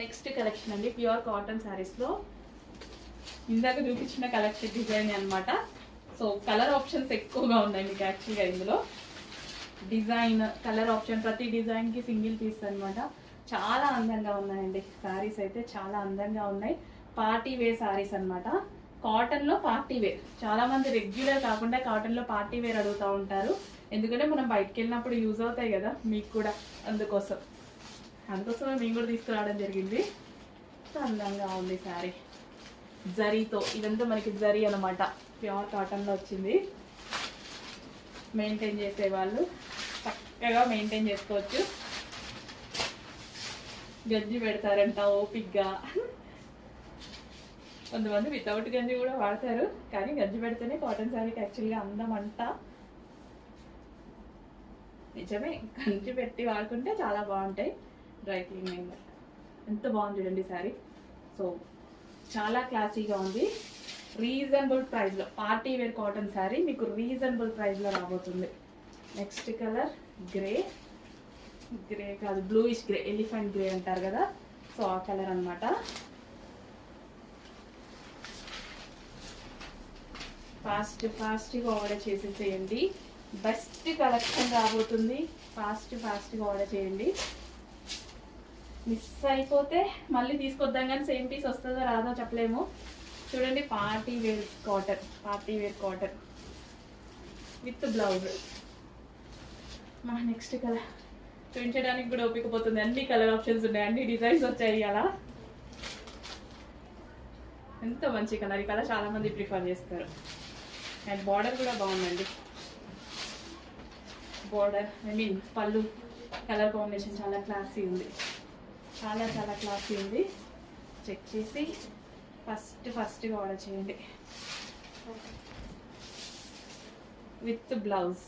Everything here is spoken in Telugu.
నెక్స్ట్ కలెక్షన్ అండి ప్యూర్ కాటన్ శారీస్లో ఇందాక చూపించిన కలెక్షన్ డిజైన్ అనమాట. సో కలర్ ఆప్షన్స్ ఎక్కువగా ఉన్నాయి మీకు యాక్చువల్గా ఇందులో. డిజైన్ కలర్ ఆప్షన్ ప్రతి డిజైన్కి సింగిల్ పీస్ అనమాట. చాలా అందంగా ఉన్నాయండి శారీస్ అయితే, చాలా అందంగా ఉన్నాయి. పార్టీ వేర్ శారీస్ అనమాట. కాటన్లో పార్టీ వేర్, చాలామంది రెగ్యులర్ కాకుండా కాటన్లో పార్టీ వేర్ అడుగుతూ ఉంటారు. ఎందుకంటే మనం బయటకు వెళ్ళినప్పుడు యూజ్ అవుతాయి కదా మీకు కూడా, అందుకోసమే మేము కూడా తీసుకురావడం జరిగింది. అందంగా ఉంది శారీ జరీతో. ఇదంతా మనకి జరీ అనమాట, ప్యూర్ కాటన్లో వచ్చింది. మెయింటైన్ చేసేవాళ్ళు చక్కగా మెయింటైన్ చేసుకోవచ్చు. గంజి పెడతారంట ఓపిక్గా. కొంతమంది వితౌట్ గంజి కూడా వాడతారు, కానీ గంజి పెడితేనే కాటన్ శారీకి యాక్చువల్గా అందం అంట. నిజమే, గంజి పెట్టి వాడుకుంటే చాలా బాగుంటాయి. డ్రై క్లీనింగ్ ఎంత బాగుంది చూడండి శారీ. సో చాలా క్లాసీగా ఉంది. రీజనబుల్ ప్రైస్లో పార్టీ వేర్ కాటన్ శారీ మీకు రీజనబుల్ ప్రైస్లో రాబోతుంది. నెక్స్ట్ కలర్ గ్రే కాదు, బ్లూయిష్ గ్రే, ఎలిఫెంట్ గ్రే అంటారు కదా, సో ఆ కలర్ అనమాట. ఫాస్ట్గా ఆర్డర్ చేసేసేయండి. బెస్ట్ కలెక్షన్ రాబోతుంది. ఫాస్ట్గా ఆర్డర్ చేయండి. మిస్ అయిపోతే మళ్ళీ తీసుకొద్దాం, కానీ సేమ్ పీస్ వస్తుందో రాదో చెప్పలేము. చూడండి, party wear cotton with blouse. మా నెక్స్ట్ కలర్ చూపించడానికి కూడా ఓపికపోతుంది. అన్ని కలర్ ఆప్షన్స్ ఉన్నాయి, అన్ని డిజైన్స్ వచ్చాయి. అలా ఎంత మంచి కలర్. ఈ కలర్ చాలా మంది ప్రిఫర్ చేస్తారు. అండ్ బార్డర్ కూడా బాగుందండి. బార్డర్ పళ్ళు కలర్ కాంబినేషన్ చాలా క్లాసీ ఉంది. చాలా క్లాసీ ఉంది. చెక్ చేసి ఫస్ట్గా ఆర్డర్ చేయండి విత్ బ్లౌజ్.